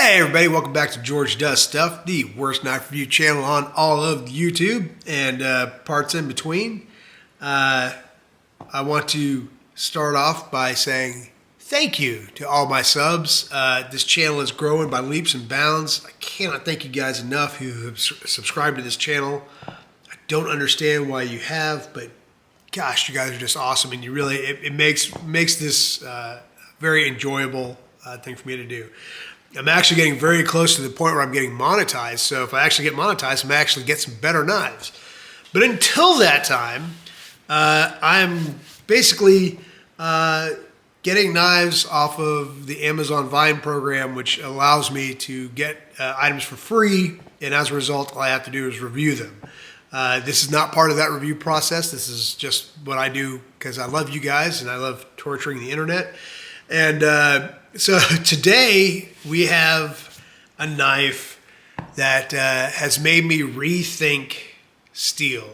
Hey everybody, welcome back to George Does Stuff, the worst knife review channel on all of YouTube and parts in between. I want to start off by saying thank you to all my subs. This channel is growing by leaps and bounds. I cannot thank you guys enough who have subscribed to this channel. I don't understand why you have, but gosh, you guys are just awesome, and you really it makes this very enjoyable thing for me to do. I'm actually getting very close to the point where I'm getting monetized. So if I actually get monetized, I'm actually get some better knives. But until that time, I'm basically getting knives off of the Amazon Vine program, which allows me to get items for free. And as a result, all I have to do is review them. This is not part of that review process. This is just what I do because I love you guys and I love torturing the internet. And so today we have a knife that has made me rethink steel.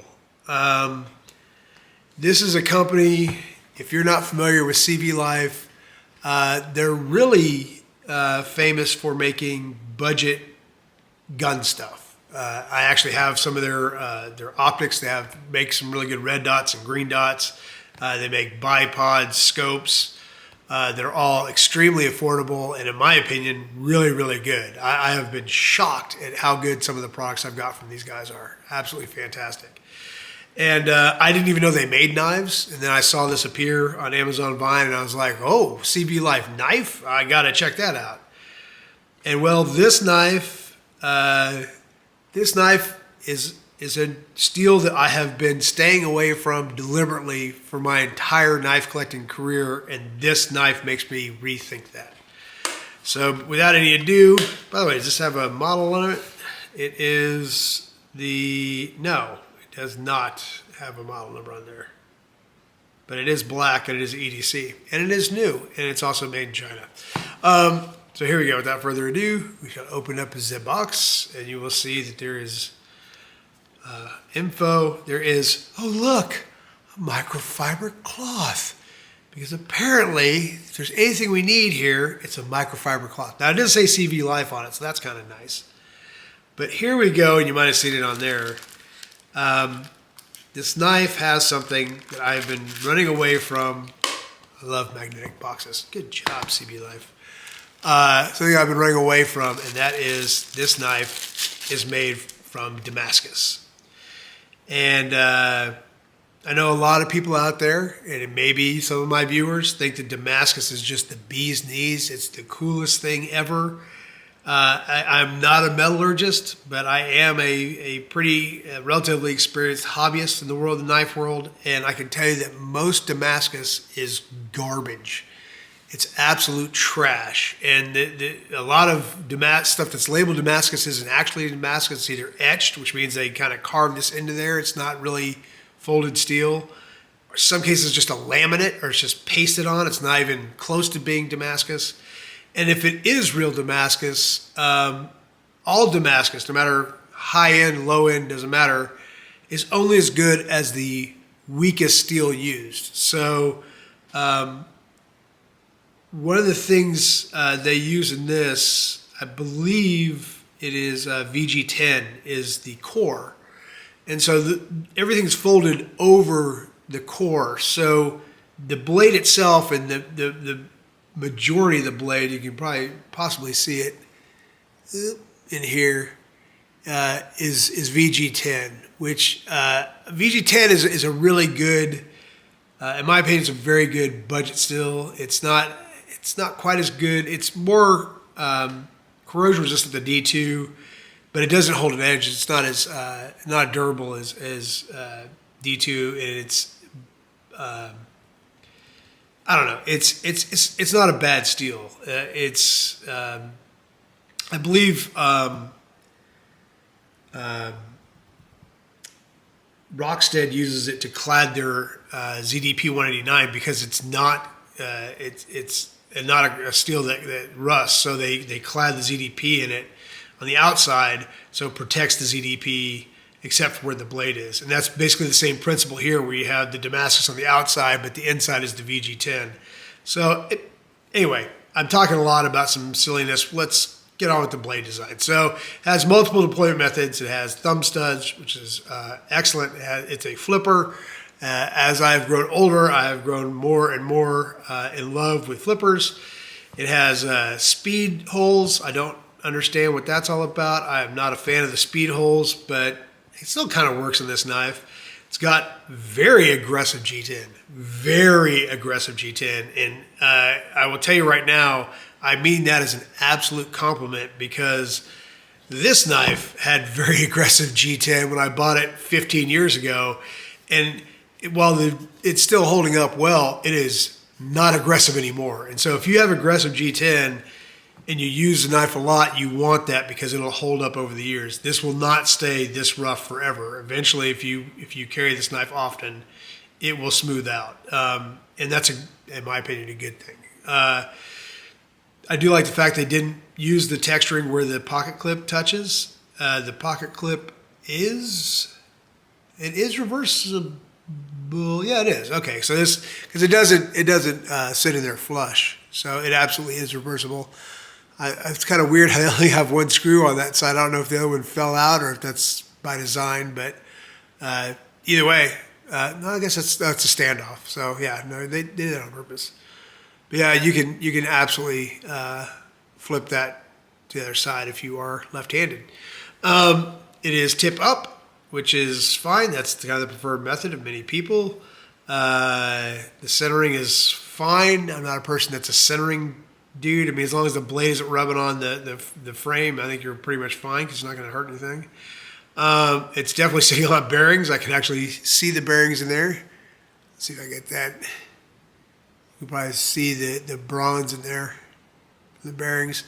This is a company, if you're not familiar with CVlife, they're really famous for making budget gun stuff. I actually have some of their optics. They make some really good red dots and green dots. They make bipods, scopes. They're all extremely affordable and, in my opinion, really, really good. I have been shocked at how good some of the products I've got from these guys are. Absolutely fantastic. And I didn't even know they made knives. And then I saw this appear on Amazon Vine, and I was like, oh, CVlife knife? I got to check that out. And, well, this knife is a steel that I have been staying away from deliberately for my entire knife collecting career, and this knife makes me rethink that. So without any ado, by the way, does this have a model on it? It is no, it does not have a model number on there. But it is black and it is EDC, and it is new, and it's also made in China. So here we go. Without further ado, we shall open up the box, and you will see that there is info. There is, oh look, a microfiber cloth, because apparently if there's anything we need here, it's a microfiber cloth. Now it does say CVlife on it, so that's kind of nice. But here we go, and you might have seen it on there. This knife has something that I've been running away from. I love magnetic boxes. Good job, CVlife. Something I've been running away from, and that is this knife is made from Damascus. And I know a lot of people out there, and maybe some of my viewers, think that Damascus is just the bee's knees. It's the coolest thing ever. I'm not a metallurgist, but I am a pretty relatively experienced hobbyist in the world, the knife world, and I can tell you that most Damascus is garbage. It's absolute trash, and a lot of stuff that's labeled Damascus isn't actually Damascus. It's either etched, which means they kind of carved this into there. It's not really folded steel. Or in some cases, just a laminate, or it's just pasted on. It's not even close to being Damascus. And if it is real Damascus, all Damascus, no matter high end, low end, doesn't matter, is only as good as the weakest steel used. So one of the things they use in this, I believe it is VG10, is the core. And so everything's folded over the core. So the blade itself and the majority of the blade, you can probably possibly see it in here, is VG10, which VG10 is a really good, in my opinion, it's a very good budget steel. It's not quite as good. It's more corrosion resistant than D2, but it doesn't hold an edge. It's not as not durable as D2, and it's I don't know. It's not a bad steel. It's I believe Rockstead uses it to clad their ZDP 189 because it's not it's not a steel that rusts. So they clad the ZDP in it on the outside, so it protects the ZDP except for where the blade is. And that's basically the same principle here, where you have the Damascus on the outside, but the inside is the VG10. So anyway, I'm talking a lot about some silliness. Let's get on with the blade design. So it has multiple deployment methods. It has thumb studs, which is excellent. It's a flipper. As I've grown older, I have grown more and more in love with flippers. It has speed holes. I don't understand what that's all about. I am not a fan of the speed holes, but it still kind of works in this knife. It's got very aggressive G10, very aggressive G10. And I will tell you right now, I mean that as an absolute compliment, because this knife had very aggressive G10 when I bought it 15 years ago. And while it's still holding up well, it is not aggressive anymore. And so if you have aggressive G10 and you use the knife a lot, you want that because it'll hold up over the years. This will not stay this rough forever. Eventually, if you carry this knife often, it will smooth out. And that's, in my opinion, a good thing. I do like the fact they didn't use the texturing where the pocket clip touches. The pocket clip is reversible. Yeah, it is. Okay, so this, because it doesn't sit in there flush, so it absolutely is reversible. It's kind of weird how they only have one screw on that side. I don't know if the other one fell out or if that's by design, but either way, no, I guess that's a standoff. So yeah, no, they did it on purpose. But yeah, you can absolutely flip that to the other side if you are left-handed. It is tip up, which is fine. That's kind of the preferred method of many people. The centering is fine. I'm not a person that's a centering dude. I mean, as long as the blade isn't rubbing on the frame, I think you're pretty much fine because it's not going to hurt anything. It's definitely sitting on bearings. I can actually see the bearings in there. Let's see if I get that. You can probably see the bronze in there, the bearings.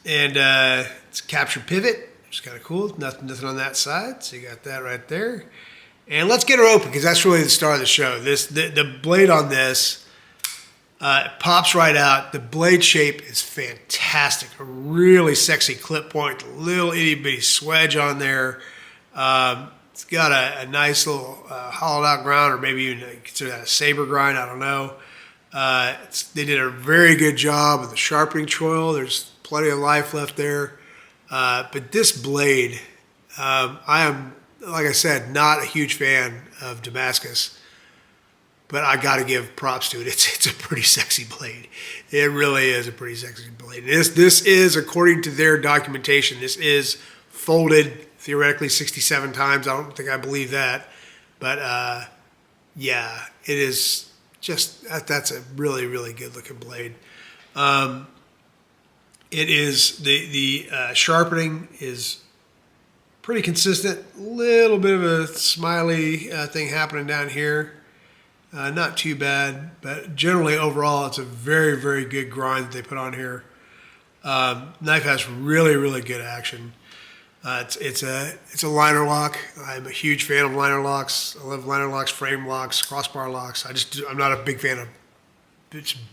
It's captured pivot, which is kind of cool. Nothing on that side, so you got that right there. And let's get her open because that's really the star of the show. The blade on this, it pops right out. The blade shape is fantastic. A really sexy clip point, a little itty bitty swedge on there. It's got a nice little hollowed out grind, or maybe even consider that a saber grind. I don't know. They did a very good job of the sharpening choil. There's plenty of life left there. But this blade, I am, like I said, not a huge fan of Damascus, but I got to give props to it. It's a pretty sexy blade. It really is a pretty sexy blade. This is, according to their documentation, this is folded theoretically 67 times. I don't think I believe that, but yeah, it is just, that's a really, really good looking blade. It is, the sharpening is pretty consistent. Little bit of a smiley thing happening down here. Not too bad, but generally overall it's a very, very good grind that they put on here. Knife has really, really good action. It's a liner lock. I'm a huge fan of liner locks. I love liner locks, frame locks, crossbar locks. I'm not a big fan of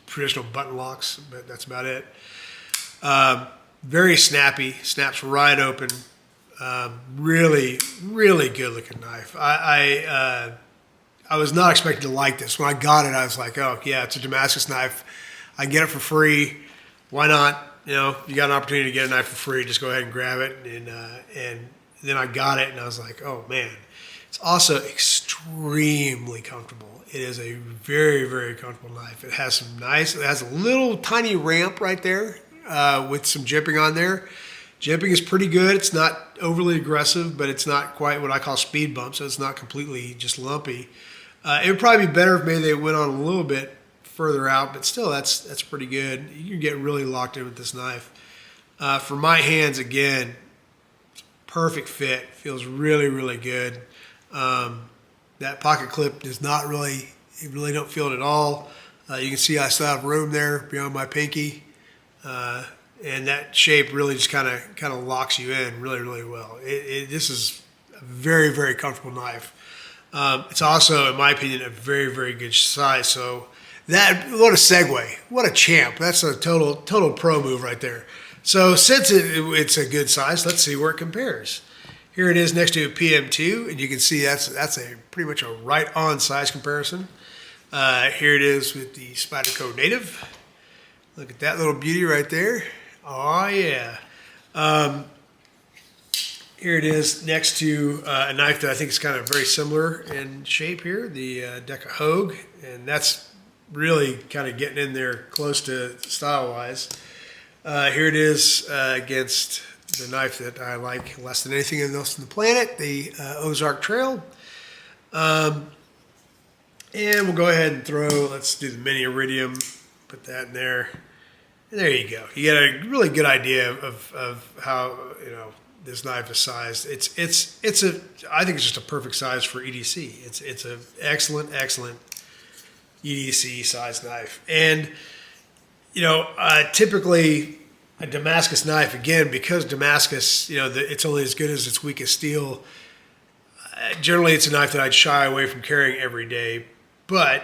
traditional button locks, but that's about it. Very snappy, snaps right open. Really, really good looking knife. I was not expecting to like this. When I got it, I was like, oh yeah, it's a Damascus knife. I can get it for free. Why not? You know, you got an opportunity to get a knife for free, just go ahead and grab it. And then I got it and I was like, oh man. It's also extremely comfortable. It is a very, very comfortable knife. It has it has a little tiny ramp right there with some jimping on there. Jimping is pretty good. It's not overly aggressive, but it's not quite what I call speed bump, so it's not completely just lumpy. It would probably be better if maybe they went on a little bit further out, but still, that's pretty good. You can get really locked in with this knife. For my hands, again, perfect fit. Feels really, really good. That pocket clip does not really, you really don't feel it at all. You can see I still have room there beyond my pinky. And that shape really just kind of locks you in really, really well. This is a very, very comfortable knife. It's also, in my opinion, a very, very good size. So what a segue. What a champ. That's a total pro move right there. So since it's a good size, let's see where it compares. Here it is next to a PM2, and you can see that's a pretty much a right-on size comparison. Here it is with the Spyderco Native. Look at that little beauty right there. Oh yeah. Um, Here it is next to a knife that I think is kind of very similar in shape here, the Deca Hogue, and that's really kind of getting in there close to style-wise. Here it is against the knife that I like less than anything else on the planet, the Ozark Trail. And we'll go ahead and let's do the mini iridium, put that in there. And there you go. You get a really good idea of how, this knife is sized. I think it's just a perfect size for EDC. It's an excellent EDC size knife. And, typically a Damascus knife, again, because Damascus, it's only as good as its weakest steel. Generally, it's a knife that I'd shy away from carrying every day. But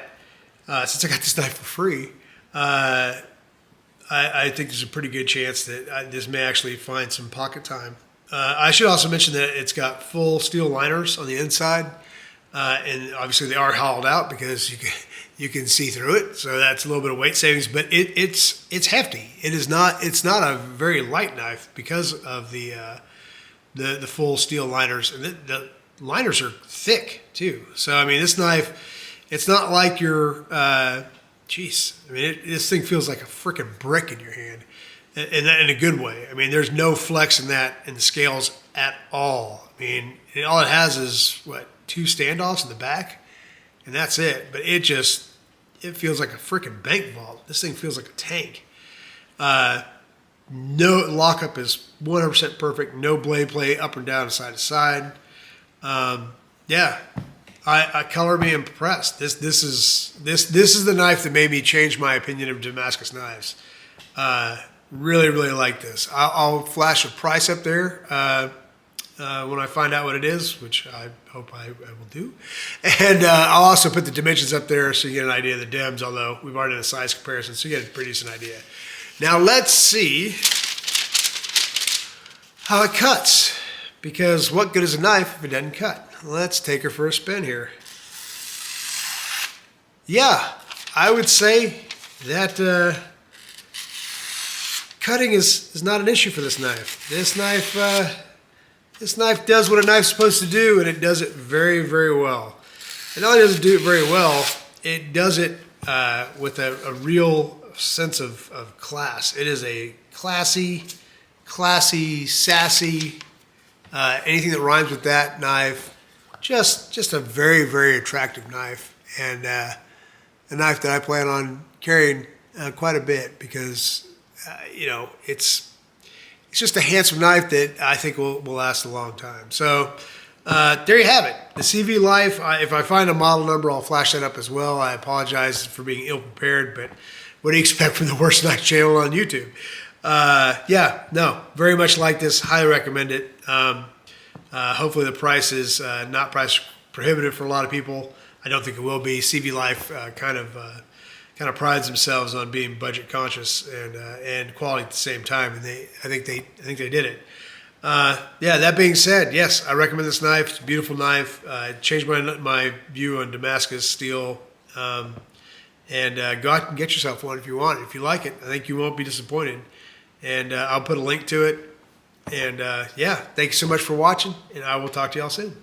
since I got this knife for free, I think there's a pretty good chance that this may actually find some pocket time. I should also mention that it's got full steel liners on the inside, and obviously they are hollowed out because you can see through it. So that's a little bit of weight savings, but it's hefty. It's not a very light knife because of the full steel liners, and the liners are thick too. So I mean, this knife, it's not like your this thing feels like a freaking brick in your hand. In a good way. I mean, there's no flex in the scales at all. I mean, all it has is, 2 standoffs in the back, and that's it. But it feels like a freaking bank vault. This thing feels like a tank. No lockup is 100% perfect. No blade play up and down, side to side. I color me impressed. This is the knife that made me change my opinion of Damascus knives. Really like this. I'll flash a price up there when I find out what it is, which I hope I will do. And I'll also put the dimensions up there so you get an idea of the DEMS, although we've already done a size comparison, so you get a pretty decent idea. Now let's see how it cuts, because what good is a knife if it doesn't cut? Let's take her for a spin here. Yeah, I would say that cutting is not an issue for this knife. This knife does what a knife's supposed to do, and it does it very, very well. And not only does it do it very well, it does it with a real sense of class. It is a classy, sassy, anything that rhymes with that knife. Just a very, very attractive knife, and a knife that I plan on carrying quite a bit because it's just a handsome knife that I think will last a long time. So there you have it, the CVlife. If I find a model number, I'll flash that up as well. I apologize for being ill prepared, but what do you expect from the worst knife channel on YouTube? Very much like this. Highly recommend it. Hopefully the price is not price prohibitive for a lot of people. I don't think it will be. CVlife kind of prides themselves on being budget conscious and quality at the same time, and I think they did it. That being said, yes, I recommend this knife. It's a beautiful knife. It changed my view on Damascus steel. Go out and get yourself one if you want it. If you like it, I think you won't be disappointed. And I'll put a link to it. And thank you so much for watching, and I will talk to y'all soon.